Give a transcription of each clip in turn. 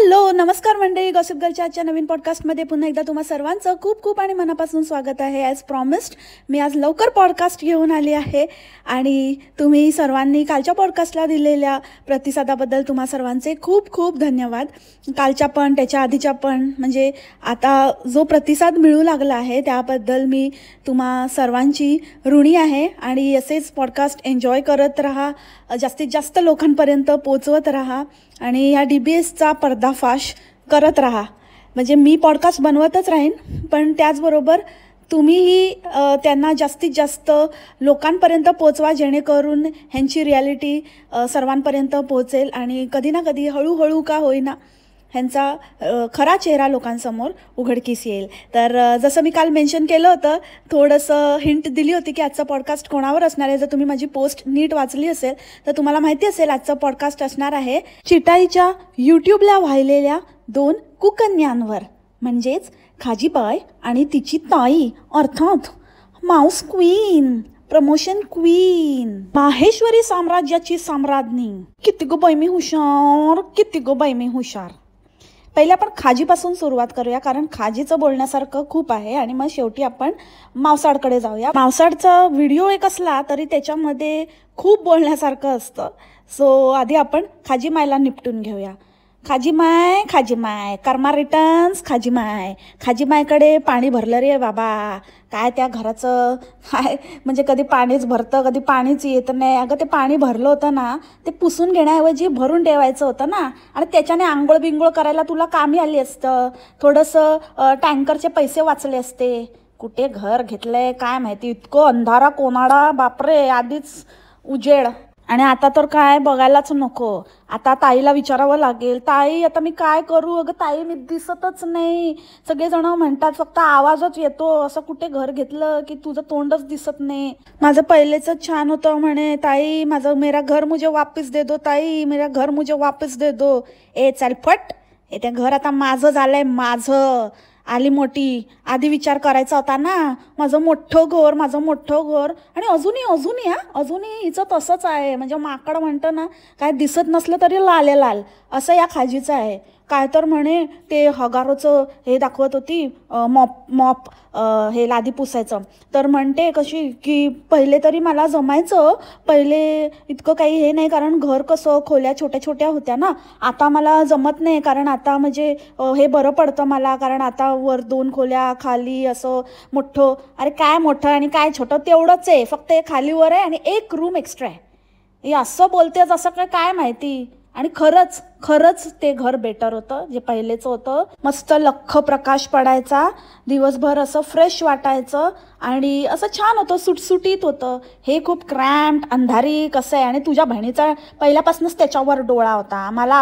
Hello नमस्कार मंडळी, gossip गर्लच्या आजच्या नवीन पॉडकास्टमध्ये पुन्हा एकदा तुम्हा सर्वांचं खूप खूप आणि मनापासून स्वागत आहे. ॲज प्रॉमिस्ड मी आज लवकर पॉडकास्ट घेऊन आली आहे आणि तुम्ही सर्वांनी कालच्या पॉडकास्टला दिलेल्या प्रतिसादाबद्दल तुम्हा सर्वांचे खूप खूप धन्यवाद. कालच्या पण त्याच्या आधीच्या पण म्हणजे आता जो प्रतिसाद मिळू लागला आहे त्याबद्दल मी तुम्हा सर्वांची ऋणी आहे आणि असेच पॉडकास्ट एन्जॉय करत राहा, जास्तीत जास्त लोकांपर्यंत पोचवत राहा आणि ह्या DBSचा पर्दाफाश करत राहा. म्हणजे मी पॉडकास्ट बनवतच राहीन पण त्याचबरोबर तुम्हीही त्यांना जास्तीत जास्त लोकांपर्यंत पोचवा जेणेकरून ह्यांची रिॲलिटी सर्वांपर्यंत पोचेल आणि कधी ना कधी हळूहळू का होईना ह्यांचा खरा चेहरा लोकांसमोर उघडकीस येईल. तर जसं मी काल मेन्शन केलं होतं, थोडंसं हिंट दिली होती की आजचा पॉडकास्ट कोणावर असणार आहे. जर तुम्ही माझी पोस्ट नीट वाचली असेल तर तुम्हाला माहिती असेल आजचा पॉडकास्ट असणार आहे चिटाईच्या यूट्यूबला वाहिलेल्या 2 कुकन्यांवर, म्हणजेच खाजीबाई आणि तिची ताई अर्थात Mouse queen, promotion queen, Maheshwari साम्राज्याची साम्राज्ञी. किती गो बाई मी हुशार, किती गो बाई मी हुशार. पहिले आपण खाजीपासून सुरुवात करूया कारण खाजीचं बोलण्यासारखं खूप आहे आणि मग शेवटी आपण मावसाडकडे जाऊया. मावसाडचा व्हिडिओ एक असला तरी त्याच्यामध्ये खूप बोलण्यासारखं असतं. सो आधी आपण खाजीमायला निपटून घेऊया. खाजीमाय, खाजीमाय, कर्मा रिटर्न्स. खाजीमायकडे पाणी भरलं रे बाबा. काय त्या घराचं काय म्हणजे कधी पाणीच भरतं कधी पाणीच येत नाही. अगं ते पाणी भरलं होतं ना, ते पुसून घेण्याऐवजी भरून ठेवायचं होतं ना आणि त्याच्याने आंघोळ बिंघोळ करायला तुला कामी आली असतं. थोडंसं टँकरचे पैसे वाचले असते. कुठे घर घेतलंय काय माहिती, इतकं अंधारा कोणाडा बापरे, आधीच उजेड आणि आता तर काय बघायलाच नको. आता ताईला विचारावं लागेल, ताई आता मी काय करू. अगं ताई मी दिसतच नाही. सगळेजण म्हणतात फक्त आवाजच येतो. असं कुठे घर घेतलं की तुझं तोंडच दिसत नाही. माझं पहिलेच छान होतं म्हणे ताई, माझं मेरा घर मुझे वापस दे दो ताई, मेरा घर मुझे वापस दे दो. ए चल फट, हे ते घर आता माझं झालंय, माझं. आली मोठी, आधी विचार करायचा होता ना, माझं मोठं घर. आणि अजूनही हिचं तसंच आहे. म्हणजे माकड म्हणतं ना, काय दिसत नसलं तरी लाले लाल असं या खाजीचं आहे. काय तर म्हणे ते हगारोचं हे दाखवत होती, मॉप हे लादी पुसायचं. तर म्हणते कशी की पहिले तरी मला जमायचं, पहिले इतकं काही हे नाही कारण घर कसं खोल्या छोट्या छोट्या होत्या ना. आता मला जमत नाही कारण आता म्हणजे हे बरं पडतं मला कारण आता वर 2 खोल्या खाली असं मोठं. अरे काय मोठं आणि काय छोटं तेवढंच आहे, फक्त एक खालीवर आहे आणि 1 रूम एक्स्ट्रा आहे. हे असं बोलतेच असं काय माहिती. आणि खरंच ते घर बेटर होतं जे पहिलेचं होतं. मस्त लख्ख प्रकाश पडायचा, दिवसभर असं फ्रेश वाटायचं आणि असं छान होतं, सुटसुटीत होतं. हे खूप क्रॅम्प्ड अंधारी कसं आहे. आणि तुझ्या बहिणीचा पहिल्यापासूनच त्याच्यावर डोळा होता. मला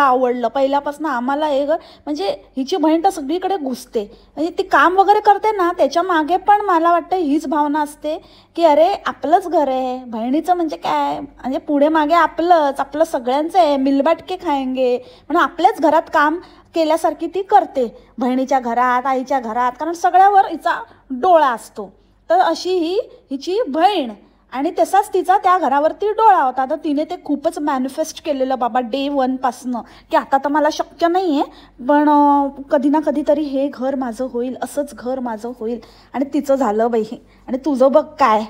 आवडलं पहिल्यापासून. आम्हाला हे घर म्हणजे हिची बहीण तर सगळीकडे घुसते, म्हणजे ती काम वगैरे करते ना त्याच्या मागे पण मला वाटतं हीच भावना असते की अरे आपलंच घर आहे. बहिणीचं म्हणजे काय, म्हणजे पुढे मागे आपलं सगळ्यांचं आहे, मिलबाटके खायंगे म्हणून आपल्याच घरात काम केल्यासारखी ती करते. बहिणीच्या घरात, आईच्या घरात, कारण सगळ्यावर हिचा डोळा असतो. तर अशी हिची बहीण आणि तसाच तिचा त्या घरावरती डोळा होता. तर तिने ते खूपच मॅनिफेस्ट केलेलं बाबा डे 1 पासनं की आता तर मला शक्य नाही आहे पण कधी ना कधीतरी हे घर माझं होईल, असंच घर माझं होईल. आणि तिचं झालं बाई. आणि तुझं बघ काय,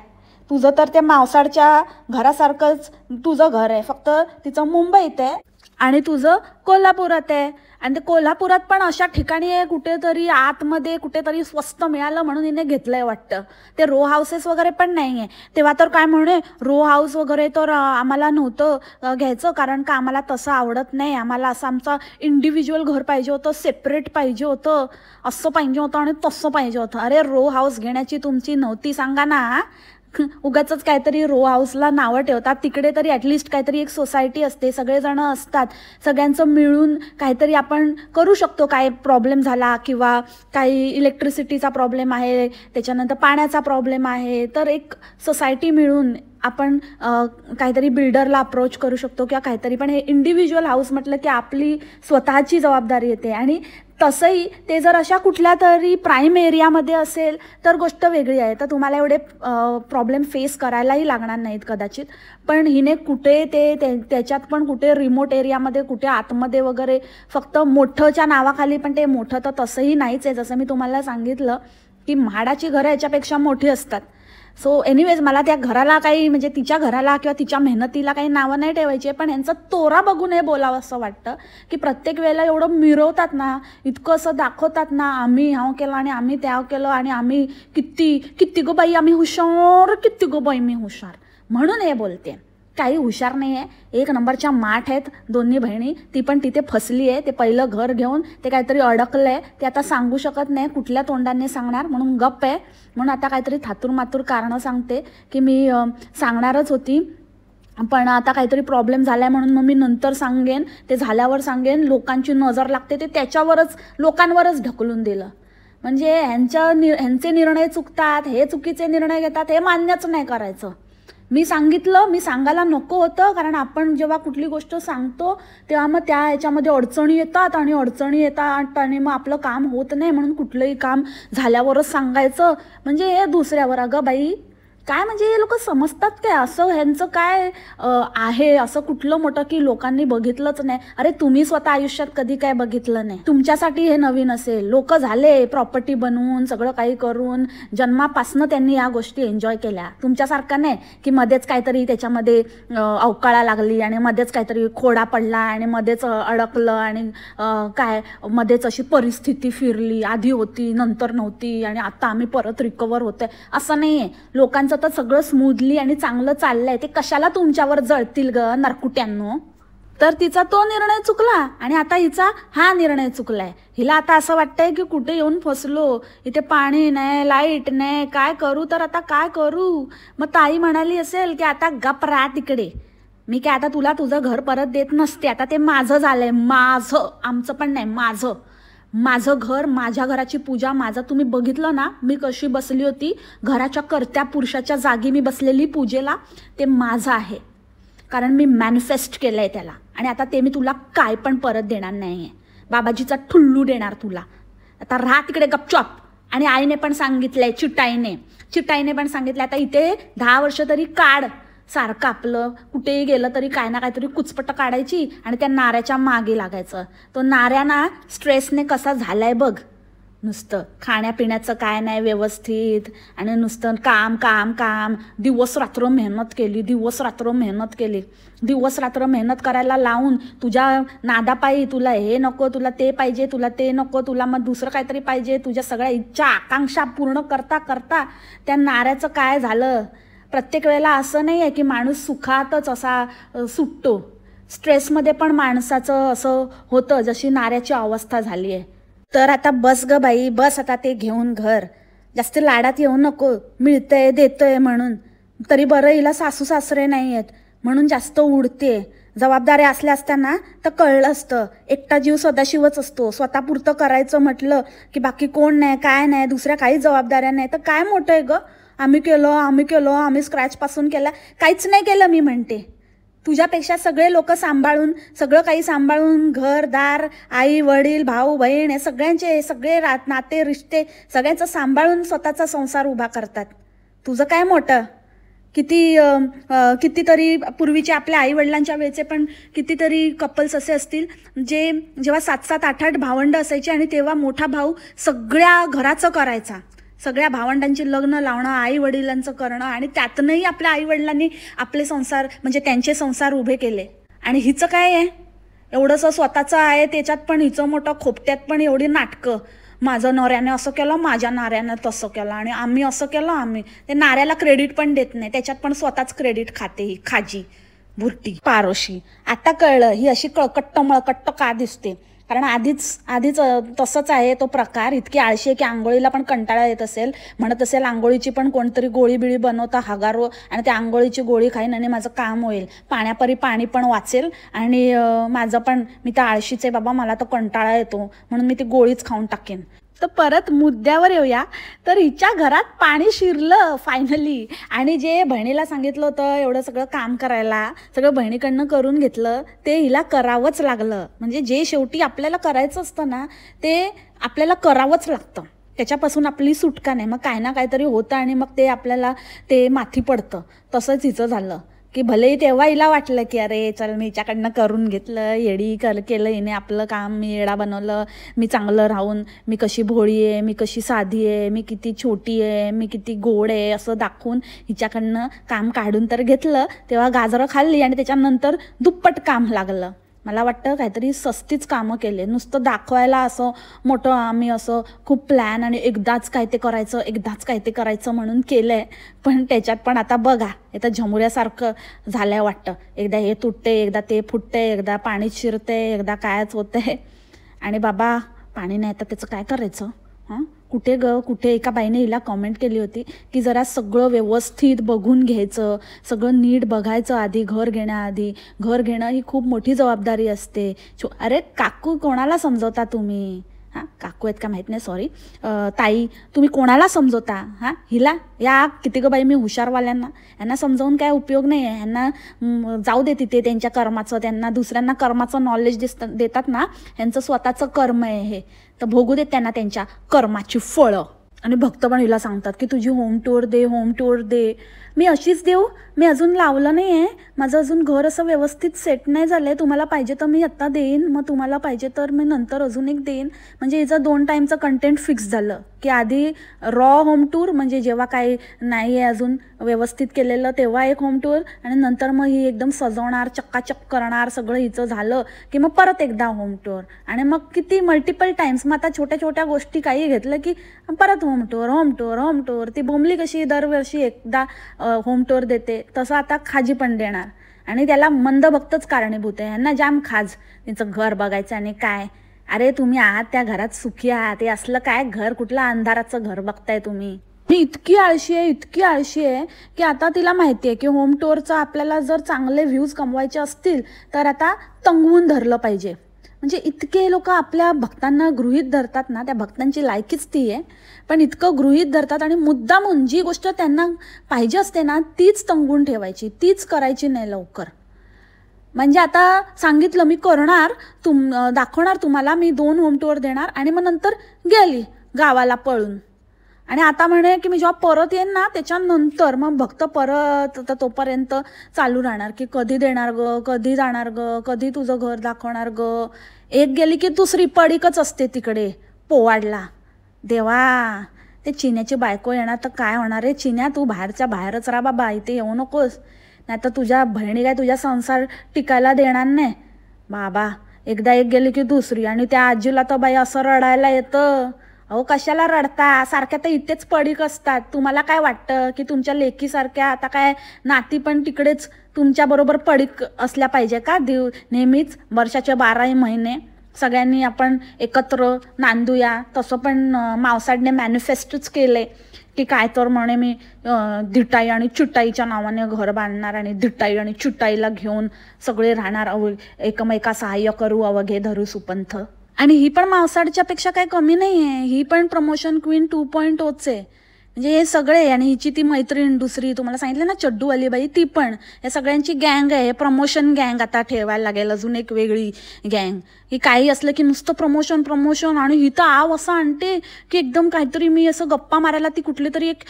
तुझं तर त्या मावसाडच्या घरासारखंच तुझं घर आहे, फक्त तिचं मुंबईत आहे आणि तुझं कोल्हापुरात आहे. आणि ते कोल्हापुरात पण अशा ठिकाणी आहे कुठेतरी आतमध्ये कुठेतरी स्वस्त मिळालं म्हणून हिने घेतलंय वाटतं. ते रो हाऊसेस वगैरे पण नाही आहे. तेव्हा तर काय म्हणे रो हाऊस वगैरे तर आम्हाला नव्हतं घ्यायचं कारण का आम्हाला तसं आवडत नाही, आम्हाला असं आमचं इंडिव्हिज्युअल घर पाहिजे होतं, सेपरेट पाहिजे होतं, असं पाहिजे होतं आणि तसं पाहिजे होतं. अरे रो हाऊस घेण्याची तुमची नव्हती सांगा ना. उगाचच काहीतरी रो हाऊसला नावं ठेवतात. तिकडे तरी ॲटलिस्ट काहीतरी एक सोसायटी असते, सगळेजण असतात, सगळ्यांचं मिळून काहीतरी आपण करू शकतो. काय प्रॉब्लेम झाला किंवा काही इलेक्ट्रिसिटीचा प्रॉब्लेम आहे, त्याच्यानंतर पाण्याचा प्रॉब्लेम आहे, तर एक सोसायटी मिळून आपण काहीतरी बिल्डरला अप्रोच करू शकतो किंवा काहीतरी. पण हे इंडिव्हिज्युअल हाऊस म्हटलं की आपली स्वतःची जबाबदारी येते आणि तसंही ते जर अशा कुठल्या तरी प्राईम एरियामध्ये असेल तर गोष्ट वेगळी आहे, तर तुम्हाला एवढे प्रॉब्लेम फेस करायलाही लागणार नाहीत कदाचित. पण हिने कुठे त्याच्यात पण कुठे रिमोट एरियामध्ये, कुठे आतमध्ये वगैरे, फक्त मोठंच्या नावाखाली, पण ते मोठं तर तसंही नाहीच आहे. जसं मी तुम्हाला सांगितलं की म्हाडाची घरं याच्यापेक्षा मोठी असतात. सो एनिवेज, मला त्या घराला काही म्हणजे तिच्या घराला किंवा तिच्या मेहनतीला काही नावं नाही ठेवायची, पण यांचं तोरा बघून हे बोलावं असं वाटतं की प्रत्येक वेळेला एवढं मिरवतात ना, इतकं असं दाखवतात ना, आम्ही ह्याव केलं आणि आम्ही त्याव केलं आणि आम्ही किती गो बाई आम्ही हुशार, किती गो बाई मी हुशार, म्हणून हे बोलते. काही हुशार नाही आहे, एक नंबरच्या माठ आहेत दोन्ही बहिणी. ती पण तिथे फसली आहे. ते पहिलं घर घेऊन ते काहीतरी अडकलं आहे, ते आता सांगू शकत नाही, कुठल्या तोंडाने सांगणार, म्हणून गप्प आहे. म्हणून आता काहीतरी थातूर कारणं सांगते की मी सांगणारच होती, पण आता काहीतरी प्रॉब्लेम झाला आहे म्हणून मग मी नंतर सांगेन, ते झाल्यावर सांगेन. लोकांची नजर लागते ते त्याच्यावरच, लोकांवरच ढकलून दिलं. म्हणजे ह्यांचे निर्णय चुकतात, हे चुकीचे निर्णय घेतात, हे मान्यच नाही करायचं. मी सांगायला नको होतं, कारण आपण जेव्हा कुठली गोष्ट सांगतो तेव्हा मग त्या ह्याच्यामध्ये अडचणी येतात आणि मग आपलं काम होत नाही, म्हणून कुठलंही काम झाल्यावरच सांगायचं. म्हणजे हे दुसऱ्यावर, अगं बाई काय म्हणजे हे लोक समजतात काय? असं ह्यांचं काय आहे असं कुठलं मोठं की लोकांनी बघितलंच नाही? अरे तुम्ही स्वतः आयुष्यात कधी काय बघितलं नाही, तुमच्यासाठी हे नवीन असेल. लोक झाले प्रॉपर्टी बनवून, सगळं काही करून, जन्मापासनं त्यांनी या गोष्टी एन्जॉय केल्या. तुमच्यासारखं नाही की मध्येच काहीतरी त्याच्यामध्ये अवकाळा लागली आणि मध्येच काहीतरी खोडा पडला आणि मध्येच अडकलं आणि काय मध्येच अशी परिस्थिती फिरली, आधी होती नंतर नव्हती आणि आता आम्ही परत रिकवर होतोय, असं नाही आहे. लोकांचं तर सगळं स्मूथली आणि चांगलं चाललंय, ते कशाला तुमच्यावर जळतील ग नरकुट्यांनो? तर तिचा तो निर्णय चुकला आणि आता हिचा हा निर्णय चुकलाय. हिला आता असं वाटतंय की कुठे येऊन फसलो, इथे पाणी नाही, लाईट नाही, काय करू, तर आता काय करू? मग ताई म्हणाली असेल की आता गप राहा तिकडे, मी काय आता तुला तुझं घर परत देत नसते, आता ते माझं झालंय, माझं, आमचं पण नाही, माझं घर, माझ्या घराची पूजा, माझं. तुम्ही बघितलं ना मी कशी बसली होती, घराच्या कर्त्या पुरुषाच्या जागी मी बसलेली पूजेला, ते माझं आहे, कारण मी मॅनिफेस्ट केलंय त्याला. आणि आता ते मी तुला काय पण परत देणार नाही आहे, बाबाजीचा ठुल्लू देणार तुला. आता राहा तिकडे गपचॉप. आणि आईने पण सांगितलंय, चिटाईने पण सांगितलं, आता इथे 10 वर्ष तरी काढ, सारखं आपलं कुठेही गेलं तरी काय ना काहीतरी कुचपट काढायची आणि त्या नाऱ्याच्या मागे लागायचं. तो नाऱ्याना स्ट्रेसने कसा झालाय बघ, नुसतं खाण्यापिण्याचं काय नाही व्यवस्थित आणि नुसतं काम. दिवस रात्र मेहनत मेहनत करायला लावून तुझ्या नादापायी, तुला हे नको, तुला ते पाहिजे, तुला ते नको, तुला मग दुसरं काहीतरी पाहिजे, तुझ्या सगळ्या इच्छा आकांक्षा पूर्ण करता त्या नाऱ्याचं काय झालं? प्रत्येक वेळेला असं नाही आहे की माणूस सुखातच असा सुटतो, स्ट्रेसमध्ये पण माणसाचं असं होतं, जशी नाऱ्याची अवस्था झाली आहे. तर आता बस ग बाई, बस आता ते घेऊन घर, जास्त लाडात येऊ नको, मिळतंय देतोय म्हणून. तरी बरं हिला सासू सासरे नाही आहेत म्हणून जास्त उडते. जबाबदाऱ्या असल्या असताना तर कळलं असतं, एकटा जीव सदाशिवच असतो. स्वतःपुरतं करायचं म्हटलं की बाकी कोण नाही, काय नाही, दुसऱ्या काही जबाबदाऱ्या नाही, तर काय मोठं आहे ग? आम्ही केलं, आम्ही स्क्रॅचपासून केलं. काहीच नाही केलं मी म्हणते. तुझ्यापेक्षा सगळे लोक सांभाळून, सगळं काही सांभाळून, घरदार, आई वडील, भाऊ बहीण, हे सगळे नाते रिश्ते सगळ्यांचं सांभाळून स्वतःचा संसार उभा करतात. तुझं काय मोठं? कितीतरी पूर्वीचे आपल्या आई वडिलांच्या वेळचे पण कितीतरी कपल्स असे असतील जे जेव्हा 7-7, 8-8 भावंड असायची आणि तेव्हा मोठा भाऊ सगळ्या घराचं करायचा, सगळ्या भावंडांची लग्न लावणं, आई वडिलांचं करणं, आणि त्यातनंही आपल्या आई वडिलांनी आपले संसार म्हणजे त्यांचे संसार उभे केले. आणि हिचं काय आहे, एवढंसं स्वतःचं आहे त्याच्यात पण हिचं मोठं, खोपट्यात पण एवढी नाटकं, माझं नवऱ्याने असं केलं, माझ्या नाऱ्यानं तसं केलं, आणि आम्ही असं केलं, आम्ही ते नाऱ्याला क्रेडिट पण देत नाही, त्याच्यात पण स्वतःच क्रेडिट खाते ही खाजी भुरटी पारोशी. आता कळलं ही अशी मळकट्ट का दिसते, कारण आधीच तसंच आहे तो प्रकार. इतकी आळशी आहे की आंघोळीला पण कंटाळा येत असेल, म्हणत असेल आंघोळीची पण कोणतरी गोळी बिळी बनवता हगारो आणि त्या आंघोळीची गोळी खाईन आणि माझं काम होईल, पाण्यापरी पाणी पण वाचेल आणि माझं पण, मी तर आळशीच आहे बाबा, मला तर कंटाळा येतो म्हणून मी ती गोळीच खाऊन टाकेन. तर परत मुद्द्यावर येऊया. तर हिच्या घरात पाणी शिरलं फायनली, आणि जे बहिणीला सांगितलं होतं एवढं सगळं काम करायला, सगळं बहिणीकडनं करून घेतलं, ते हिला करावंच लागलं. म्हणजे जे शेवटी आपल्याला करायचं असतं ना, ते आपल्याला करावंच लागतं, त्याच्यापासून आपली सुटका नाही. मग काय ना काहीतरी होतं आणि मग ते आपल्याला ते माथी पडतं. तसंच हिचं झालं की भलेही तेव्हा हिला वाटलं की अरे चल मी हिच्याकडनं करून घेतलं, केलं हिने आपलं काम, मी येडा बनवलं, मी चांगलं राहून मी कशी भोळी आहे, मी कशी साधी आहे, मी किती छोटी आहे, मी किती गोड आहे असं दाखवून हिच्याकडनं काम काढून तर घेतलं. तेव्हा गाजरं खाल्ली आणि त्याच्यानंतर दुप्पट काम लागलं. मला वाटतं काहीतरी सस्तीच कामं केले, नुसतं दाखवायला असं मोठं आम्ही असं खूप प्लॅन आणि एकदाच काय ते करायचं म्हणून केलं आहे. पण त्याच्यात पण आता बघा, आता झमुऱ्यासारखं झालंय वाटतं. एकदा हे तुटते, एकदा ते फुटते, एकदा पाणीच शिरते, एकदा कायच होते. आणि बाबा पाणी नाही तर त्याचं काय करायचं? हां, कुठे एका बाईने हिला कॉमेंट केली होती की जरा सगळं व्यवस्थित बघून घ्यायचं, सगळं नीट बघायचं आधी, घर घेणं ही खूप मोठी जबाबदारी असते. अरे काकू, कोणाला समजवता तुम्ही? हां, काकू आहेत का माहीत नाही, सॉरी ताई, तुम्ही कोणाला समजवता? हां, हिला या किती गं बाई मी हुशारवाल्यांना, यांना समजावून काय उपयोग नाही आहे. यांना जाऊ दे तिथे त्यांच्या कर्माचं, त्यांना दुसऱ्यांना कर्माचं नॉलेज देतात ना, यांचं स्वतःचं कर्म आहे हे, तर भोगू देत त्यांना त्यांच्या कर्माची फळं. आणि भक्त पण हिला सांगतात की तुझी होम टूर दे. मी अशीच देऊ? मी अजून लावलं नाही आहे, माझं अजून घर असं व्यवस्थित सेट नाही झालं आहे. तुम्हाला पाहिजे तर मी आत्ता देईन, मग तुम्हाला पाहिजे तर मी नंतर अजून एक देईन. म्हणजे हिचं 2 टाईमचं कंटेंट फिक्स झालं की आधी होम टूर, म्हणजे जेव्हा काही नाही आहे अजून व्यवस्थित केलेलं तेव्हा एक होम टूर, आणि नंतर मग ही एकदम सजवणार, चक्काचक करणार, सगळं हिचं झालं की मग परत एकदा होम टूर. आणि मग किती मल्टिपल टाईम्स. मग आता छोट्या गोष्टी काही घेतलं की परत होम टूर. ती बोंबली कशी दरवर्षी एकदा होम टूर देते, तसं आता खाजी पण देणार. आणि त्याला मंदभक्तच कारणीभूत आहे. यांना जाम खाज, त्यांचं घर बघायचं. आणि काय, अरे तुम्ही आहात त्या घरात सुखी आहात, ते असलं काय घर, कुठलं अंधाराचं घर बघताय तुम्ही? मी इतकी आळशी आहे की आता तिला माहिती आहे की होम टूरचं आपल्याला जर चांगले व्ह्यूज कमवायचे असतील तर आता तंगवून धरलं पाहिजे. म्हणजे इतके लोक आपल्या भक्तांना गृहीत धरतात ना, त्या भक्तांची लायकीच ती आहे, पण इतकं गृहीत धरतात आणि मुद्दामून जी गोष्ट त्यांना पाहिजे असते ना तीच तंगून ठेवायची, तीच करायची नाही लवकर. म्हणजे आता सांगितलं मी करणार, दाखवणार तुम्हाला, मी 2 होम टूर देणार, आणि मग नंतर गेली गावाला पळून. आणि आता म्हणे की मी जेव्हा परत येईन ना त्याच्यानंतर मग भक्त परत, तर तोपर्यंत चालू राहणार की कधी देणार ग, कधी जाणार ग, कधी तुझं घर दाखवणार ग. एक गेली की दुसरी पडीकच असते तिकडे पोवाडला. देवा, ते चिन्याची बायको येणार तर काय होणार आहे? चिन्या, तू बाहेरच्या बाहेरच राहा बाबा, इथे येऊ नकोस, नाही तर तुझ्या बहिणी काय तुझ्या संसार टिकायला देणार नाही बाबा. एकदा एक गेली की दुसरी. आणि त्या आजीला तर बाई असं रडायला येतं. अहो कशाला रडता, सारख्या तर इथेच पडीक असतात. तुम्हाला काय वाटतं की तुमच्या लेकीसारख्या आता काय नाती पण तिकडेच तुमच्याबरोबर पडीक असल्या पाहिजे का? नेहमीच वर्षाचे 12 महिने सगळ्यांनी आपण एकत्र नांदूया. तसं पण मावसाडने मॅनिफेस्टच केले की काय तर म्हणे मी धिटाई आणि चुटाईच्या नावाने घर बांधणार, आणि धिटाई आणि चुटाईला घेऊन सगळे राहणार, एकमेका सहाय्य करू, अवघे धरू सुपंथ. आणि ही पण मावसाडच्या पेक्षा काही कमी नाही आहे, ही पण प्रमोशन क्वीन 2.0च आहे. म्हणजे हे सगळे, आणि हिची ती मैत्रीण दुसरी तुम्हाला सांगितलं ना चड्डूवाली बाई, ती पण, या सगळ्यांची गँग आहे. प्रमोशन गँग आता ठेवायला लागेल, अजून एक वेगळी गँग. ही काही असलं की नुसतं प्रमोशन. आणि ही तर आव असं आणते की एकदम काहीतरी, मी असं गप्पा मारायला ती कुठली तरी एक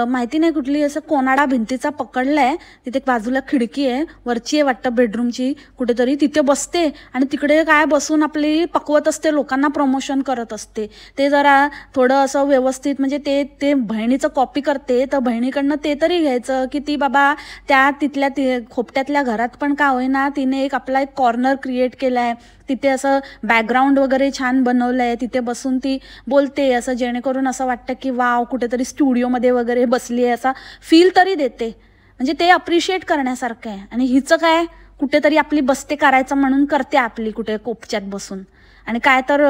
माहिती नाही कुठली असं कोनाडा भिंतीचा पकडलाय, तिथे बाजूला खिडकी आहे, वरची आहे वाटतं बेडरूमची कुठेतरी, तिथे बसते आणि तिकडे काय बसून आपली पकवत असते, लोकांना प्रमोशन करत असते. ते जरा थोडं असं व्यवस्थित, म्हणजे ते बहिणीचं कॉपी करते, तर बहिणीकडनं ते तरी घ्यायचं की ती बाबा त्या तिथल्या खोपट्यातल्या घरात पण का होईना तिने आपला एक कॉर्नर क्रिएट केलाय, तिथे असं बॅकग्राऊंड वगैरे छान बनवलंय, तिथे बसून ती बोलते असं, जेणेकरून असं वाटतं की वाव कुठेतरी स्टुडिओमध्ये वगैरे बसली आहे असा फील तरी देते. म्हणजे ते अप्रिशिएट करण्यासारखं आहे. आणि हिचं काय, कुठेतरी आपली बसते करायचं म्हणून करते आपली कुठे कोपच्यात बसून. आणि काय तर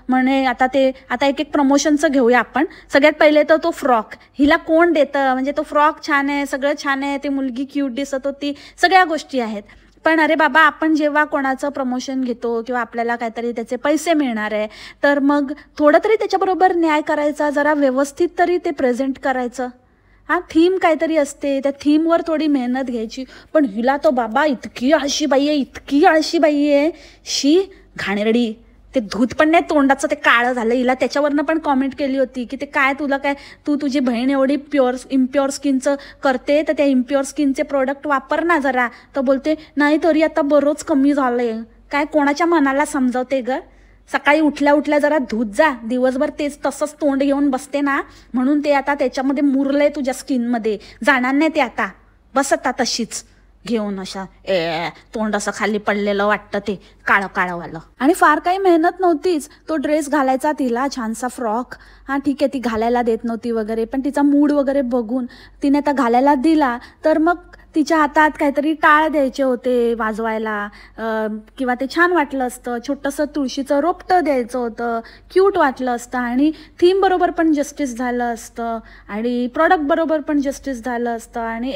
म्हणे आता एक प्रमोशनचं घेऊया आपण. सगळ्यात पहिले तर तो फ्रॉक हिला कोण देतं, म्हणजे तो फ्रॉक छान आहे, सगळं छान आहे, ती मुलगी क्यूट दिसत होती, सगळ्या गोष्टी आहेत, पण अरे बाबा, आपण जेव्हा कोणाचं प्रमोशन घेतो किंवा आपल्याला काहीतरी त्याचे पैसे मिळणार आहे, तर मग थोडं तरी त्याच्याबरोबर न्याय करायचा, जरा व्यवस्थित तरी ते प्रेझेंट करायचं. थीम काहीतरी असते, त्या थीमवर थोडी मेहनत घ्यायची. पण हिला तो बाबा इतकी आळशी बाई आहे, इतकी आळशी बाई आहे, शी घाणेरडी. ते धूत पण नाही तोंडाचं, ते काळं झालं. हिला त्याच्यावरनं पण कॉमेंट केली होती की ते काय, तुला काय, तुझी बहीण एवढी इम्प्युअर स्किनचं करते, तर त्या इम्प्युअर स्किनचे प्रोडक्ट वापर ना जरा. तर बोलते नाही, तरी आता बरंच कमी झालंय. काय कोणाच्या मनाला समजावते ग? सकाळी उठल्या उठल्या जरा धूत जा, दिवसभर तेच तसंच तोंड घेऊन बसते ना, म्हणून ते आता त्याच्यामध्ये मुरलंय तुझ्या स्किनमध्ये. जाणार नाही ते आता, बस आता तशीच घेऊन अशा तोंड असं खाली पडलेलं वाटतं, ते काळं काळंवालं. आणि फार काही मेहनत नव्हतीच. तो ड्रेस घालायचा तिला, छानसा फ्रॉक. ठीक आहे, ती घालायला देत नव्हती वगैरे, पण तिचा मूड वगैरे बघून तिने आता घालायला दिला. तर मग तिच्या हातात काहीतरी टाळ द्यायचे होते वाजवायला, किंवा ते छान वाटलं असतं. छोटंसं तुळशीचं रोपटं द्यायचं होतं, क्यूट वाटलं असतं. आणि थीम बरोबर पण जस्टिस झालं असतं, आणि प्रॉडक्ट बरोबर पण जस्टिस झालं असतं. आणि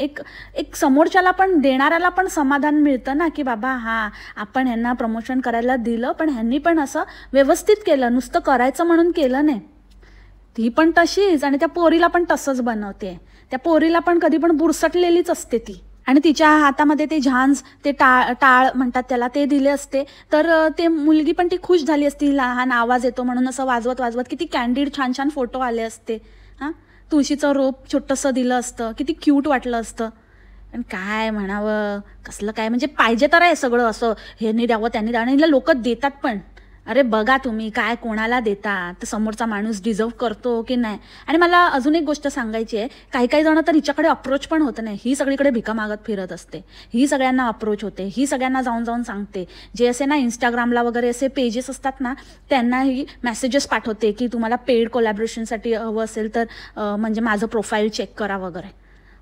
एक समोरच्याला पण, देणाऱ्याला पण समाधान मिळतं ना, की बाबा आपण ह्यांना प्रमोशन करायला दिलं, पण ह्यांनी पण असं व्यवस्थित केलं, नुसतं करायचं म्हणून केलं नाही. ती पण तशीच, आणि त्या पोरीला पण तसंच बनवते. त्या पोरीला पण कधी पण बुरसटलेलीच असते ती. आणि तिच्या हातामध्ये ते झांज, ते टाळ म्हणतात त्याला, ते दिले असते. तर ते मुलगी पण ती खुश झाली असती, लहान आवाज येतो म्हणून असं वाजवत वाजवत. किती कॅन्डिड छान छान फोटो आले असते. तुळशीचं रोप छोटंसं दिलं असतं, किती क्यूट वाटलं असतं. आणि काय म्हणावं, कसलं काय, म्हणजे पाहिजे तर आहे सगळं असं, ह्यांनी द्यावं त्यांनी द्यावं, आणि लोक देतात पण. अरे बघा तुम्ही काय कोणाला देता, तर समोरचा माणूस डिझर्व करतो की नाही. आणि मला अजून एक गोष्ट सांगायची आहे, काही जण तर हिच्याकडे अप्रोच पण होत नाही. ही सगळीकडे भिका मागत फिरत असते, ही सगळ्यांना अप्रोच होते, ही सगळ्यांना जाऊन सांगते. जे असे ना इंस्टाग्रामला वगैरे असे पेजेस असतात ना, त्यांना ही मेसेजेस पाठवते की तुम्हाला पेड कोलॅबोरेशनसाठी हवं असेल तर म्हणजे माझं प्रोफाईल चेक करा वगैरे.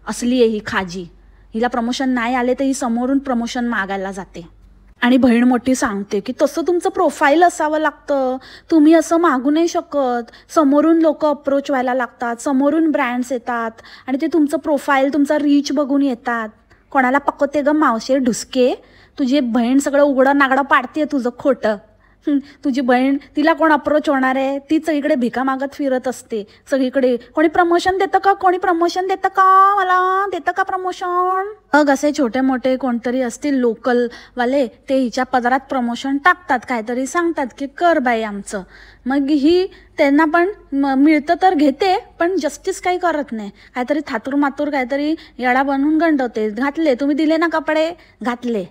असली आहे ही खाजी. हिला प्रमोशन नाही आले तर ही समोरून प्रमोशन मागायला जाते. आणि बहीण मोठी सांगते की तसं तुमचं प्रोफाईल असावं लागतं, तुम्ही असं मागू नाही शकत. समोरून लोक अप्रोच व्हायला लागतात, समोरून ब्रँड्स येतात, आणि ते तुमचं प्रोफाईल, तुमचा रीच बघून येतात. कोणाला पकवते ग मावशे ढुसके? तुझी बहीण सगळं उघडं नागडं पाडते तुझं खोटं. तुझी बहीण, तिला कोण अप्रोच होणार आहे? ती सगळीकडे भिका मागत फिरत असते सगळीकडे. कोणी प्रमोशन देतं का, कोणी प्रमोशन देतं का, मला देतं का प्रमोशन? मग असे छोटे मोठे कोणतरी असतील लोकलवाले, ते हिच्या पदरात प्रमोशन टाकतात, काहीतरी सांगतात की कर बाई आमचं. मग ही त्यांना पण मिळतं तर घेते, पण जस्टिस काही करत नाही. काहीतरी थातूर मातूर काहीतरी येडा बनवून गंडवते. घातले तुम्ही, दिले ना कपडे, घातले.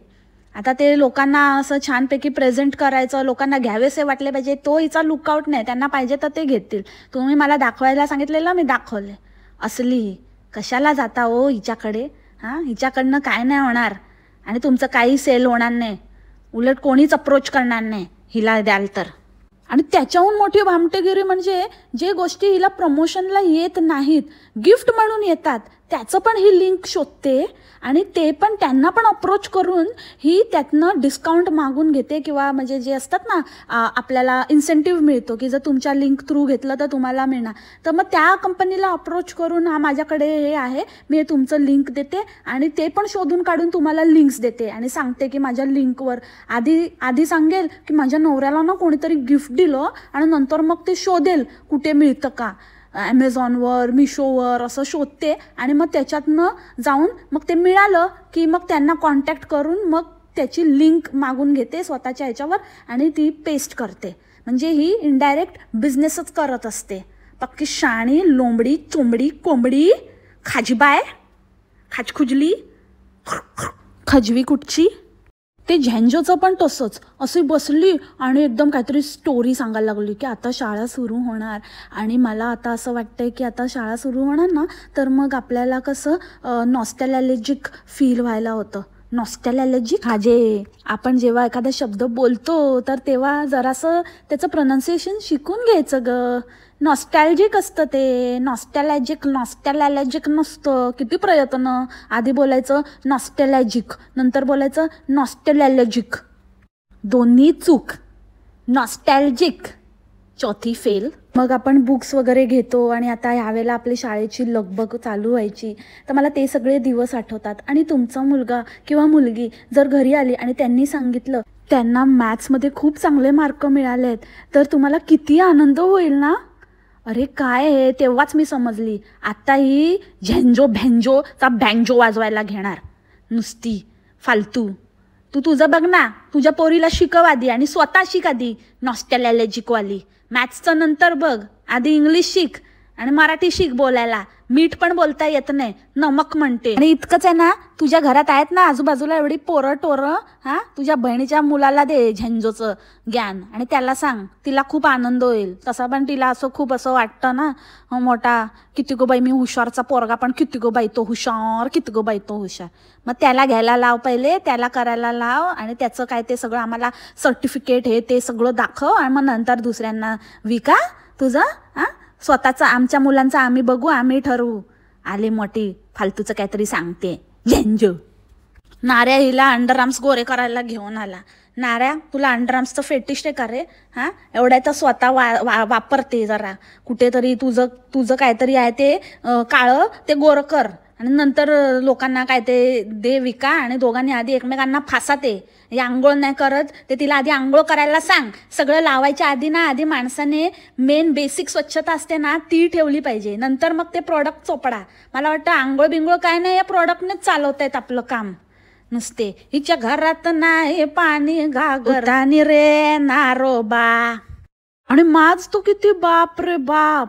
आता ते लोकांना असं छानपैकी प्रेझेंट करायचं, लोकांना घ्यावेसे वाटले पाहिजे, तो हिचा लुकआउट नाही. त्यांना पाहिजे तर ते घेतील. तुम्ही मला दाखवायला सांगितलेलं, मी दाखवले. असली कशाला जाता हो हिच्याकडे? हिच्याकडनं काय नाही होणार, आणि तुमचं काही सेल होणार नाही. उलट कोणीच अप्रोच करणार नाही हिला द्याल तर. आणि त्याच्याहून मोठी भामटेगिरी म्हणजे जे गोष्टी हिला प्रमोशनला येत नाहीत, गिफ्ट म्हणून येतात, त्याचं पण ही लिंक शोधते, आणि ते पण त्यांना पण अप्रोच करून ही त्यातनं डिस्काउंट मागून घेते. किंवा म्हणजे जे असतात ना, आपल्याला इन्सेंटिव्ह मिळतो की जर तुमच्या लिंक थ्रू घेतलं तर तुम्हाला मिळणार. तर मग त्या कंपनीला अप्रोच करून माझ्याकडे हे आहे, मी तुमचं लिंक देते, आणि ते पण शोधून काढून तुम्हाला लिंक्स देते, आणि सांगते की माझ्या लिंकवर आधी सांगेल की माझ्या नवऱ्याला ना कोणीतरी गिफ्ट दिलं, आणि नंतर मग ते शोधेल कुठे मिळतं का, ॲमेझॉनवर, मिशोवर असं शोधते. आणि मग त्याच्यातनं जाऊन मग ते मिळालं की मग त्यांना कॉन्टॅक्ट करून मग त्याची लिंक मागून घेते स्वतःच्या ह्याच्यावर, आणि ती पेस्ट करते. म्हणजे ही इनडायरेक्ट बिझनेसच करत असते. पक्की शाणी, लोंबडी, चोंबडी, कोंबडी, खाजीबाय, खाजखुजली, खजवी कुठची. ते झेंजोचं पण तसंच, अशी बसली आणि एकदम काहीतरी स्टोरी सांगायला लागली की आता शाळा सुरू होणार, आणि मला आता असं वाटतंय की आता शाळा सुरू होणार ना, तर मग आपल्याला कसं नॉस्टॅल्जिक फील व्हायला होतं. नॉस्टॅल्जिक जे आपण जेव्हा एखादा शब्द बोलतो तर तेव्हा जरासं त्याचं प्रोनाऊन्सिएशन शिकून घ्यायचं ग. नॉस्टॅल्जिक असतं ते, नॉस्टॅल्जिक नसतं. किती प्रयत्न, आधी बोलायचं नॉस्टॅल्जिक, नंतर बोलायचं नॉस्टॅल्जिक, दोन्ही चूक. नॉस्टॅल्जिक, चौथी फेल. मग आपण बुक्स वगैरे घेतो आणि आता ह्यावेळेला आपली शाळेची लगबग चालू व्हायची, तर मला ते सगळे दिवस आठवतात. आणि तुमचा मुलगा किंवा मुलगी जर घरी आली आणि त्यांनी सांगितलं त्यांना मॅथ्समध्ये खूप चांगले मार्क मिळाले आहेत, तर तुम्हाला किती आनंद होईल ना. अरे काय आहे, तेव्हाच मी समजली आत्ता ही झेंजो भॅन्जोचा बँजो वाजवायला घेणार नुसती फालतू. तू तुझं बघ ना, तुझ्या पोरीला शिकव आधी आणि स्वतः शिक आधी नॉस्टॅल्जिकवाली. मॅथ्सचं नंतर बघ, आधी इंग्लिश शिक आणि मराठी शिक बोलायला. मीठ पण बोलता येत नाही, नमक म्हणते. आणि इतकंच आहे ना, तुझ्या घरात आहेत ना आजूबाजूला एवढी पोरं टोरं, हा तुझ्या बहिणीच्या मुलाला दे झेंजोचं ज्ञान आणि त्याला सांग, तिला खूप आनंद होईल. तसा पण तिला असं खूप असं वाटतं ना, मोठा किती गो बाई मी हुशारचा पोरगा, पण किती गो बाई तो हुशार, किती गो बाई तो हुशार. मग त्याला घ्यायला लाव, पहिले त्याला करायला लाव आणि त्याचं काय ते सगळं आम्हाला सर्टिफिकेट हे ते सगळं दाखव आणि मग नंतर दुसऱ्यांना विका तुझं. हा स्वतःचा आमच्या मुलांचा आम्ही बघू, आम्ही ठरवू. आले मोठी फालतूचं काहीतरी सांगते झेंजो. नाऱ्या हिला अंडरआर्म्स गोरे करायला घेऊन आला. नाऱ्या, तुला अंडरआर्म्सचं फेटिश आहे का रे? हां एवढ्या तर स्वतः वापरते जरा कुठेतरी. तुझं काहीतरी आहे ते काळं ते गोरं कर आणि नंतर लोकांना काय ते दे विका आणि दोघांनी आधी एकमेकांना फासा. ते आंघोळ नाही करत ते तिला आधी आंघोळ करायला सांग. सगळं लावायच्या आधी ना, आधी माणसाने मेन बेसिक स्वच्छता असते ना ती ठेवली पाहिजे, नंतर मग ते प्रोडक्ट चोपडा. मला वाटतं आंघोळ बिंघोळ काय नाही, या प्रोडक्टनेच चालवतायत आपलं काम नुसते. हिच्या घरात नाही पाणी घागरानी रे नारोबा. आणि माझ तो किती बाप रे बाप,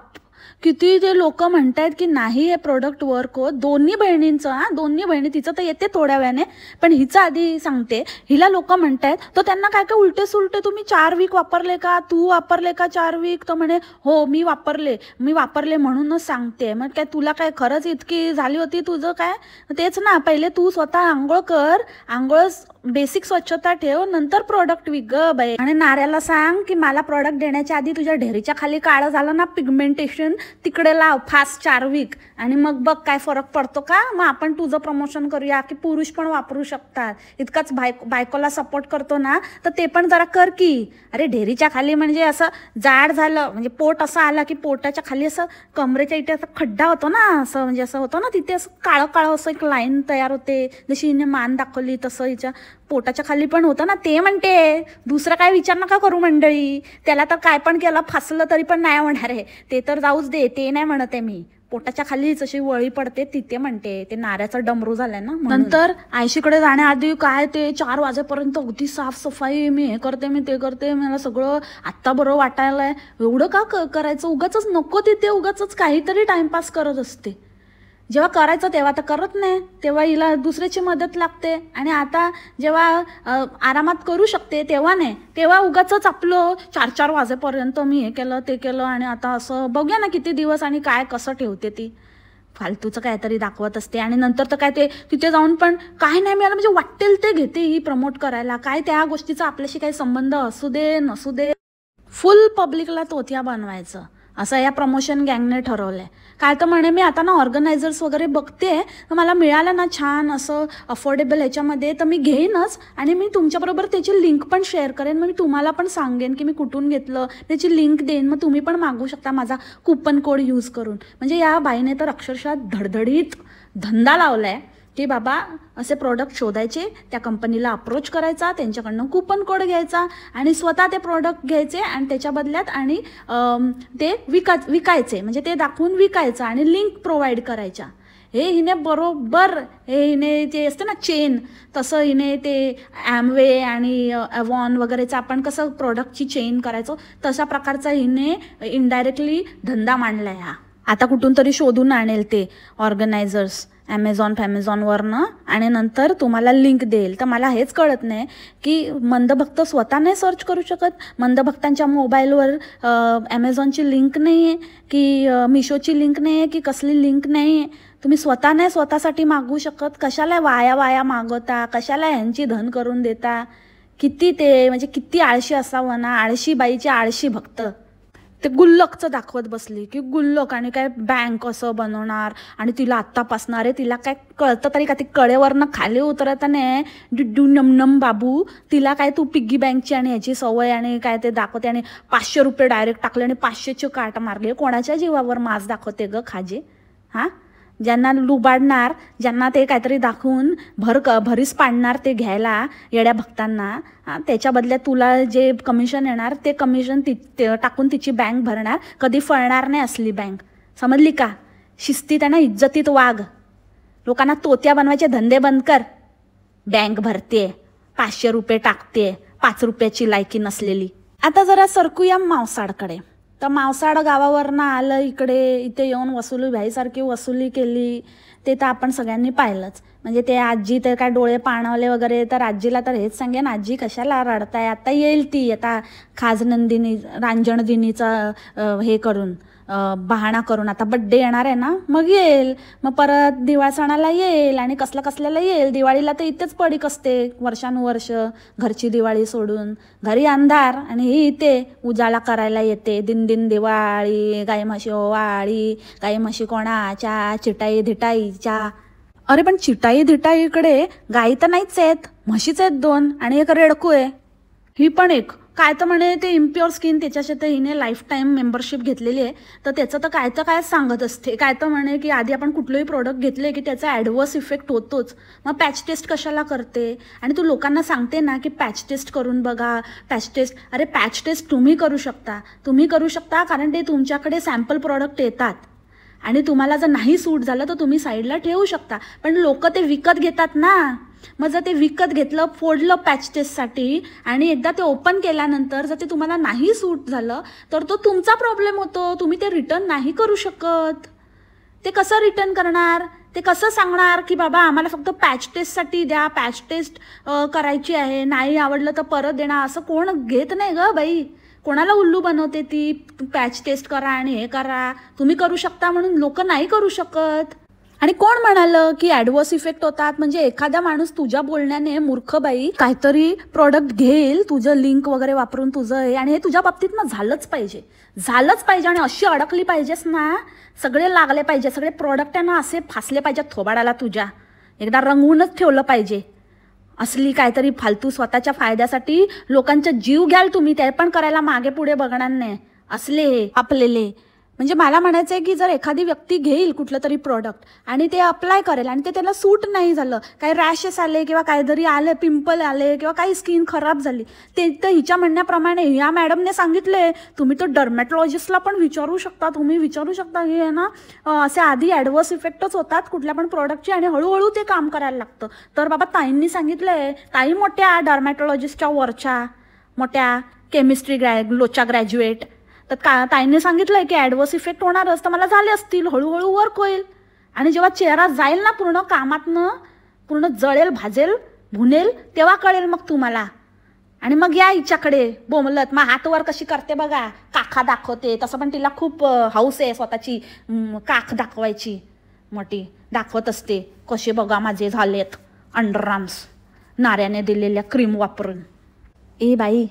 किती ते लोक म्हणतायत की नाही हे प्रोडक्ट वर्क होत. दोन्ही बहिणींचं, हा दोन्ही बहिणी, तिचं तर येते थोड्या वेळाने पण हिचं आधी सांगते. हिला लोक म्हणतायत तर त्यांना काय काय उलटे सुलटे, तुम्ही 4 वीक वापरले का, तू वापरले का 4 वीक? तर म्हणे हो मी वापरले म्हणूनच सांगते. मग काय तुला काय खरंच इतकी झाली होती तुझं काय? तेच ना, पहिले तू स्वतः आंघोळ कर, आंघोळ बेसिक स्वच्छता ठेव, नंतर प्रोडक्ट विक ग बाई. आणि नाऱ्याला सांग की मला प्रोडक्ट देण्याच्या आधी तुझ्या ढेरीच्या खाली काळं झालं ना पिगमेंटेशन, तिकडे लाव फास्ट 4 वीक आणि मग बघ काय फरक पडतो का. मग आपण तुझं प्रमोशन करूया की पुरुष पण वापरू शकतात. इतकाच बायकोला सपोर्ट करतो ना तर ते पण जरा कर की. अरे ढेरीच्या खाली म्हणजे असं जाड झालं म्हणजे पोट असं आला की पोटाच्या खाली असं कमरेच्या इथे असं खड्डा होतो ना, असं म्हणजे असं होतं ना, तिथे असं काळं काळं असं एक लाईन तयार होते. जशी हिने मान दाखवली तसं हिच्या पोटाच्या खाली पण होतं ना. ते म्हणते, दुसरं काय विचार नका करू मंडळी. त्याला तर काय पण केलं फासलं तरी पण नाही म्हणणार आहे. ते तर जाऊच दे, ते नाही म्हणत आहे मी. पोटाच्या खालीच अशी वळी पडते तिथे म्हणते. ते नाऱ्याचा डमरू झालाय ना. नंतर आयशीकडे जाण्याआधी काय ते 4 वाजेपर्यंत अगदी साफसफाई, मी हे करते मी ते करते, मला सगळं आत्ता बरं वाटायलाय. एवढं का करायचं उगाच, नको तिथे उगाच काहीतरी टाइमपास करत असते. जेव्हा करायचं तेव्हा तर करत नाही, तेव्हा हिला दुसऱ्याची मदत लागते. आणि आता जेव्हा आरामात करू शकते तेव्हा नाही, तेव्हा उगाच आपलं 4 वाजेपर्यंत मी हे केलं ते केलं. आणि आता असं बघूया ना किती दिवस आणि काय कसं ठेवते ती. फालतूचं काहीतरी दाखवत असते आणि नंतर तर काय ते तिथे जाऊन पण काय नाही मिळालं म्हणजे वाटेल ते घेते ही प्रमोट करायला. काय त्या गोष्टीचा आपल्याशी काही संबंध असू दे नसू दे, फुल पब्लिकला तोत्या बनवायचं असं या प्रमोशन गँगने ठरवलंय. काय तर म्हणे मी आता ना ऑर्गनायझर्स वगैरे बघते, तर मला मिळालं ना छान असं अफोर्डेबल ह्याच्यामध्ये तर मी घेईनच. आणि मी तुमच्याबरोबर त्याची लिंक पण शेअर करेन. मग मी तुम्हाला पण सांगेन की मी कुठून घेतलं, त्याची लिंक देईन. मग तुम्ही पण मागू शकता माझा कुपन कोड यूज करून. म्हणजे या बाईने तर अक्षरशः धडधडीत धंदा लावलाय की बाबा असे प्रोडक्ट शोधायचे, त्या कंपनीला अप्रोच करायचा, त्यांच्याकडनं कुपन कोड घ्यायचा आणि स्वतः ते प्रोडक्ट घ्यायचे आणि त्याच्या बदल्यात आणि ते विकायचे. म्हणजे ते दाखवून विकायचं आणि लिंक प्रोव्हाइड करायच्या. हे हिने बरोबर, हे हिने जे असते ना चेन, तसं हिने ते ॲमवे आणि ॲव्हॉन वगैरेचं आपण कसं प्रोडक्टची चेन करायचो तशा प्रकारचा हिने इनडायरेक्टली धंदा मांडलाय हा. आता कुठून तरी शोधून आणेल ते ऑर्गनायझर्स ॲमेझॉनवरनं आणि नंतर तुम्हाला लिंक देईल. तर मला हेच कळत नाही की मंदभक्त स्वतः नाही सर्च करू शकत, मंदभक्तांच्या मोबाईलवर ॲमेझॉनची लिंक नाही आहे की मिशोची लिंक नाही आहे की कसली लिंक नाही आहे. तुम्ही स्वतः नाही स्वतःसाठी मागवू शकत, कशाला वाया मागवता, कशाला ह्यांची धन करून देता. किती ते म्हणजे किती आळशी असावं ना, आळशी बाईचे आळशी भक्त. ते गुल्लकचं दाखवत बसली की गुल्लक आणि काय बँक असं बनवणार आणि तिला आत्तापासनं, अरे तिला काय कळतं तरी का, ती कळेवरनं खाली उतरताने डिड्डू नमनम बाबू, तिला काय तू पिग्गी बँकची आणि ह्याची सवय आणि काय ते दाखवते आणि 500 रुपये डायरेक्ट टाकले आणि 500ची काट मारली. कोणाच्या जीवावर मास दाखवते ग खाजे? हां, ज्यांना लुबाडणार, ज्यांना ते काहीतरी दाखवून भरीस पाडणार ते घ्यायला येड्या भक्तांना, त्याच्या बदल्यात तुला जे कमिशन येणार ते कमिशन टाकून तिची बँक भरणार. कधी फळणार नाही असली बँक, समजली का? शिस्तीत आणि इज्जतीत वाग. लोकांना तोत्या बनवायचे धंदे बंद कर. बँक भरते, 500 रुपये टाकते, 5 रुपयाची लायकी नसलेली. आता जरा सरकूया मावसाडकडे. तर मावसाड गावावरनं आलं इथे येऊन वसुली भाईसारखी वसुली केली ते तर आपण सगळ्यांनी पाहिलंच. म्हणजे ते आजी ते काय डोळे पाणवले वगैरे, तर आजीला तर हेच सांगेन, आजी कशाला रडताय, आता येईल ती, आता खाजनंदिनी रांजणदिनीचा हे करून बहाणा करून आता बड्डे येणार आहे ना, मग येईल, मग परत दिवाळ सणाला येईल आणि कसल्याला येईल. दिवाळीला तर इथेच पडीक असते वर्षानुवर्ष, घरची दिवाळी सोडून. घरी अंधार आणि ही इथे उजाळा करायला येते. दिन दिवाळी, गाई म्हशी ओवाळी, गाई म्हशी कोणाच्या, चिटाई धिटाईच्या. अरे पण चिटाई धिटाईकडे गाई तर नाहीच आहेत, म्हशीच आहेत 2 आणि एक रेडकू आहे. ही पण एक काय तर म्हणे ते इम्प्युअर स्किन, त्याच्याशी तर हिने लाईफ टाईम मेंबरशिप घेतलेली आहे, तर त्याचं तर काय सांगत असते. काय तर म्हणे की आधी आपण कुठलंही प्रोडक्ट घेतले की त्याचा ॲडव्हर्स इफेक्ट होतोच, मग पॅच टेस्ट कशाला करते? आणि तू लोकांना सांगते ना की पॅच टेस्ट करून बघा, पॅच टेस्ट. अरे पॅच टेस्ट तुम्ही करू शकता कारण ते तुमच्याकडे सॅम्पल प्रोडक्ट येतात आणि तुम्हाला जर नाही सूट झालं तर तुम्ही साईडला ठेवू शकता. पण लोक ते विकत घेतात ना, मग जर ते विकत घेतलं, फोडलं पॅच टेस्टसाठी आणि एकदा ते ओपन केल्यानंतर जर ते तुम्हाला नाही सूट झालं तर तो तुमचा प्रॉब्लेम होतो. तुम्ही ते रिटर्न नाही करू शकत. ते कसं रिटर्न करणार? ते कसं सांगणार की बाबा आम्हाला फक्त पॅच टेस्टसाठी द्या, पॅच टेस्ट करायची आहे, नाही आवडलं तर परत देणार? असं कोण घेत नाही ग बाई. कोणाला उल्लू बनवते ती? पॅच टेस्ट करा आणि हे करा. तुम्ही करू शकता म्हणून लोक नाही करू शकत. आणि कोण म्हणालं की ॲडव्हर्स इफेक्ट होतात? म्हणजे एखादा माणूस तुझ्या बोलण्याने मूर्ख बाई काहीतरी प्रोडक्ट घेईल तुझं लिंक वगैरे वापरून तुझं हे, आणि हे तुझ्या बाबतीत ना झालंच पाहिजे आणि अशी अडकली पाहिजेस ना, सगळे लागले पाहिजे, सगळे प्रोडक्ट आहे ना असे फासले पाहिजेत थोबाडाला तुझ्या, एकदा रंगवूनच ठेवलं पाहिजे. असली काहीतरी फालतू स्वतःच्या फायद्यासाठी लोकांचा जीव घ्याल तुम्ही, ते पण करायला मागे पुढे बघणार नाही असले आपलेले. म्हणजे मला म्हणायचं आहे की जर एखादी व्यक्ती घेईल कुठलं तरी प्रॉडक्ट आणि ते अप्लाय करेल आणि ते त्याला सूट नाही झालं, काही रॅशेस आले किंवा काहीतरी आले, पिंपल आले किंवा काही स्किन खराब झाली, ते तर हिच्या म्हणण्याप्रमाणे या मॅडमने सांगितले तुम्ही तो डर्मॅटॉलॉजिस्टला पण विचारू शकता. तुम्ही विचारू शकता की आहे ना असे आधी ॲडव्हर्स इफेक्टच होतात कुठल्या पण प्रॉडक्टचे आणि हळूहळू ते काम करायला लागतं. तर बाबा ताईंनी सांगितलंय, ताई मोठ्या डर्मॅटॉलॉजिस्टच्या वरच्या मोठ्या केमिस्ट्री लोच्या ग्रॅज्युएट, तर ताईंनी सांगितलंय की ॲडव्हर्स इफेक्ट होणारच, तर मला झाले असतील, हळूहळू वर्क होईल. आणि जेव्हा चेहरा जाईल ना पूर्ण कामातनं, पूर्ण जळेल, भाजेल, भुनेल, तेव्हा कळेल मग तुम्हाला. आणि मग या हिच्याकडे बोमलत, मग हातवर कशी करते बघा, काखा दाखवते. तसं पण तिला खूप हौस आहे स्वतःची काख दाखवायची, मोठी दाखवत असते. कसे बघा माझे झालेत अंडरआर्म्स नाऱ्याने दिलेल्या क्रीम वापरून. ए बाई,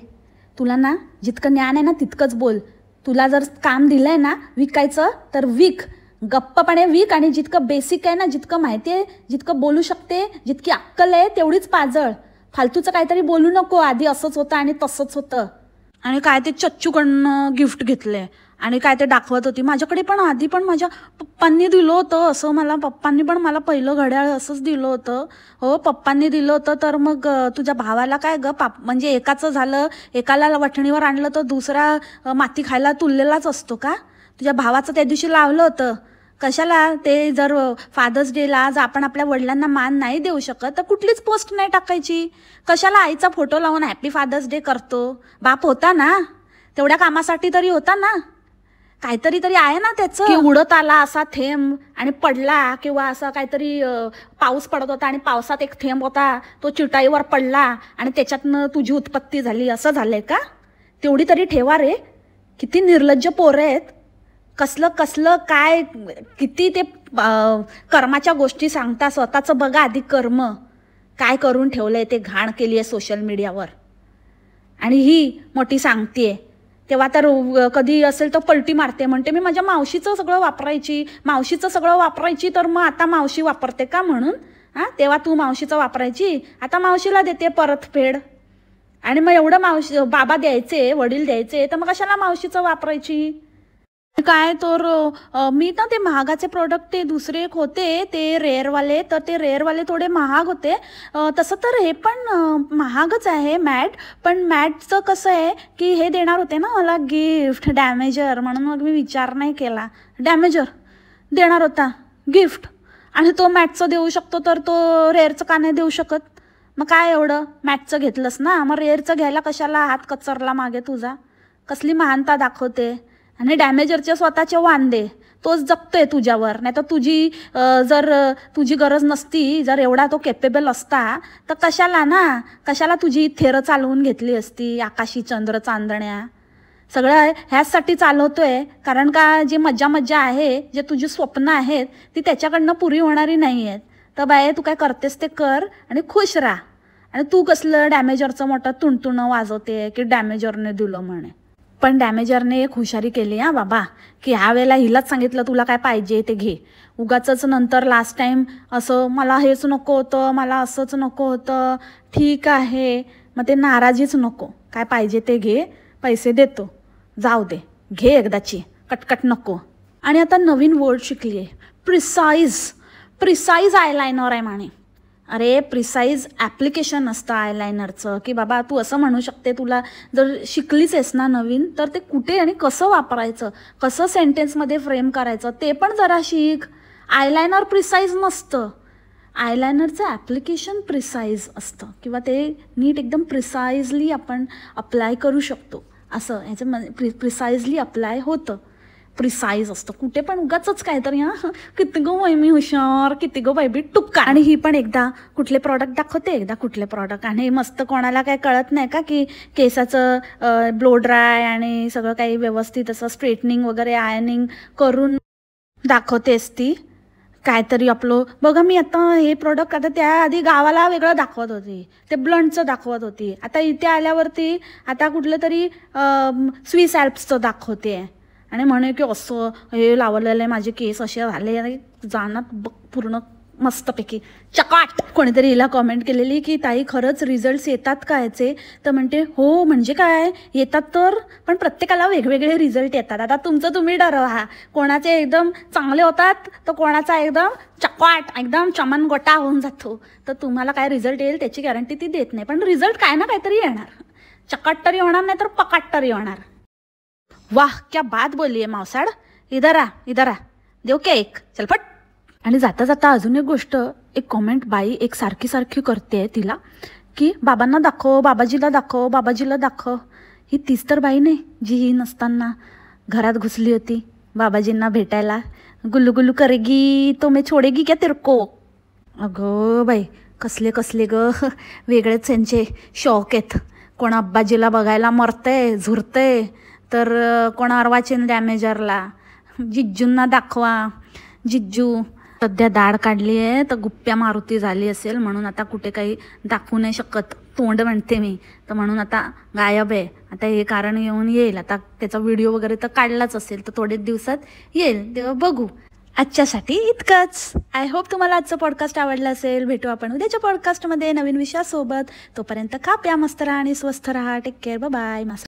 तुला ना जितकं ज्ञान आहे ना तितकंच बोल. तुला जर काम दिलंय ना विकायचं तर विक, गप्पपणे विक. आणि जितकं बेसिक आहे ना, जितकं माहिती आहे, जितकं बोलू शकते, जितकी अक्कल आहे तेवढीच पाजळ. फालतूचं काहीतरी बोलू नको, आधी असंच होतं आणि तसंच होतं. आणि काय ते चच्चूकडनं गिफ्ट घेतले आणि काय ते दाखवत होती. माझ्याकडे पण आधी पण माझ्या पप्पांनी दिलं होतं असं, पप्पांनी पण मला पहिलं घड्याळ असंच दिलं होतं. हो, पप्पांनी दिलं होतं. तर मग तुझ्या भावाला काय ग, म्हणजे एकाचं झालं, एकाला वठणीवर आणलं तर दुसरा माती खायला तुललेलाच असतो का? तुझ्या भावाचं त्या दिवशी लावलं होतं कशाला? ते जर फादर्स डेला जर आपण आपल्या वडिलांना मान नाही देऊ शकत तर कुठलीच पोस्ट नाही टाकायची. कशाला आईचा फोटो लावून हॅपी फादर्स डे करतो? बाप होता ना, तेवढ्या कामासाठी तरी होता ना, काहीतरी तरी आहे ना त्याचं. की उडत आला असा थेंब आणि पडला, किंवा असं काहीतरी पाऊस पडत होता आणि पावसात एक थेंब होता, तो चिटाईवर पडला आणि त्याच्यातनं तुझी उत्पत्ती झाली, असं झालंय का? तेवढी तरी ठेवा रे. किती निर्लज्ज पोरं आहेत. कसलं काय, किती ते कर्माच्या गोष्टी सांगता. स्वतःचं बघा आधी कर्म काय करून ठेवलंय, ते घाण केली आहे सोशल मीडियावर. आणि ही मोठी सांगतेय तेव्हा तर कधी असेल तर पलटी मारते, म्हणते मी माझ्या मावशीचं सगळं वापरायची तर मग आता मावशी वापरते का म्हणून. हां, तेव्हा तू मावशीचं वापरायची, आता मावशीला देते परतफेड. आणि मग एवढं बाबा द्यायचे, वडील द्यायचे, तर मग कशाला मावशीचं वापरायची. काय तर मी ना ते महागाचे प्रोडक्ट ते दुसरे एक होते ते रेअरवाले, तर ते रेअरवाले थोडे महाग होते. तसं तर हे पण महागच आहे मॅट, पण मॅटचं कसं आहे की हे देणार होते ना मला गिफ्ट डॅमेजर, म्हणून मग मी विचार नाही केला. डॅमेजर देणार होता गिफ्ट, आणि तो मॅटचं देऊ शकतो तर तो रेअरचं का नाही देऊ शकत. मग काय एवढं, मॅटचं घेतलंस ना, मग रेअरचं घ्यायला कशाला हात कचरला मागे तुझा. कसली महानता दाखवते. आणि डॅमेजरचे स्वतःचे वांदे, तोच जगतोय तुझ्यावर. नाही तर जर तुझी गरज नसती, जर एवढा तो केपेबल असता तर कशाला तुझी थेरं चालवून घेतली असती. आकाशी चंद्र चांदण्या सगळं ह्याचसाठी चालवतोय, कारण का जी मज्जा आहे, जे तुझी स्वप्न आहेत ती त्याच्याकडनं पुरी होणारी नाही आहेत. तर बाय तू काय करतेस ते कर आणि खुश राहा. आणि तू कसलं डॅमेजरचं मोठं तुणतुणं वाजवते की डॅमेजरने दिलं म्हणे. पण डॅमेजरने एक हुशारी केली हा बाबा, की ह्या वेळेला हिलाच सांगितलं तुला काय पाहिजे ते घे. उगाचच नंतर लास्ट टाईम असं मला हेच नको होतं, मला असंच नको होतं, ठीक आहे मग ते नाराजीच नको. काय पाहिजे ते घे, पैसे देतो, जाऊ दे, घे एकदाची, कटकट नको. आणि आता नवीन वर्ड शिकली आहे, प्रिसाईज आयलायनर आहे म्हणे. अरे प्रिसाईज ॲप्लिकेशन असतं आयलायनरचं, की बाबा तू असं म्हणू शकते, तुला जर शिकलीच आहेस ना नवीन, तर ते कुठे आणि कसं वापरायचं, कसं सेंटेन्समध्ये फ्रेम करायचं ते पण जरा शिक. आयलायनर प्रिसाईज नसतं, आयलायनरचं ॲप्लिकेशन प्रिसाईज असतं, किंवा ते नीट एकदम प्रिसाईजली आपण अप्लाय करू शकतो, असं ह्याचं प्रिसाईजली अप्लाय होतं. प्रिसाईज असतं कुठे पण उगाचच काहीतरी. हां, किती गो बाई मी हुशार, किती गो बाई बी टुक्का. आणि ही पण एकदा कुठले प्रॉडक्ट दाखवते, एकदा कुठले प्रॉडक्ट. आणि मस्त कोणाला काय कळत नाही का की केसाचं ब्लो ड्राय आणि सगळं काही व्यवस्थित असं स्ट्रेटनिंग वगैरे आयनिंग करून दाखवतेस ती. काहीतरी आपलं बघा, मी आता हे प्रॉडक्ट आता त्याआधी गावाला वेगळं दाखवत होती, ते ब्लंटचं दाखवत होती. आता इथे आल्यावरती आता कुठलं तरी स्विस ॲल्प्सचं दाखवते. आणि म्हणे की असं हे लावलेलं आहे, माझे केस असे झाले, जाणार बघ पूर्ण मस्तपैकी चकाट. कोणीतरी हिला कॉमेंट केलेली की ताई खरंच रिझल्ट्स येतात का याचे, तर म्हणते हो म्हणजे काय येतात तर, पण प्रत्येकाला वेगवेगळे रिझल्ट येतात. आता तुमचं तुम्ही ठरवा, कोणाचे एकदम चांगले होतात तर कोणाचा एकदम चकाट एकदम चमन गोटा होऊन जातो. तर तुम्हाला काय रिझल्ट येईल त्याची गॅरंटी ती देत नाही, पण रिझल्ट काय ना काहीतरी येणार. चकाट तरी होणार नाही तर पकाट तरी होणार. वाह क्या बात बोली आहे मावसाड. इधर आ देव केक चल फट. आणि जाता जाता अजून एक गोष्ट, एक कॉमेंट बाई एक सारखी करते तिला की बाबांना दाखव, बाबाजीला दाखव. ही तीच तर बाई नाही जी ही नसताना घरात घुसली होती बाबाजींना भेटायला. गुल्लू गुल्लू करेगी तो मैं छोडेगी क्या तेरे को. अगं बाई कसले ग वेगळेच यांचे शौक आहेत. कोण अब्बाजीला बघायला मरते झुरते, तर कोण अर्वाचीन डॅमेजरला. जिज्जूंना दाखवा, जिज्जू सध्या दाढ काढली आहे तर गुप्प्या मारुती झाली असेल, म्हणून आता कुठे काही दाखवू नाही शकत. तोंड म्हणते मी तर म्हणून आता गायब आहे. आता हे कारण येऊन येईल, आता त्याचा व्हिडिओ वगैरे तर काढलाच असेल, तर थोडेच दिवसात येईल तेव्हा बघू. आजच्यासाठी इतकंच. आय होप तुम्हाला आजचं पॉडकास्ट आवडलं असेल. भेटू आपण उद्याच्या पॉडकास्टमध्ये नवीन विषयासोबत. तोपर्यंत खा प्या मस्त राहा आणि स्वस्थ राहा. Take care, bye bye.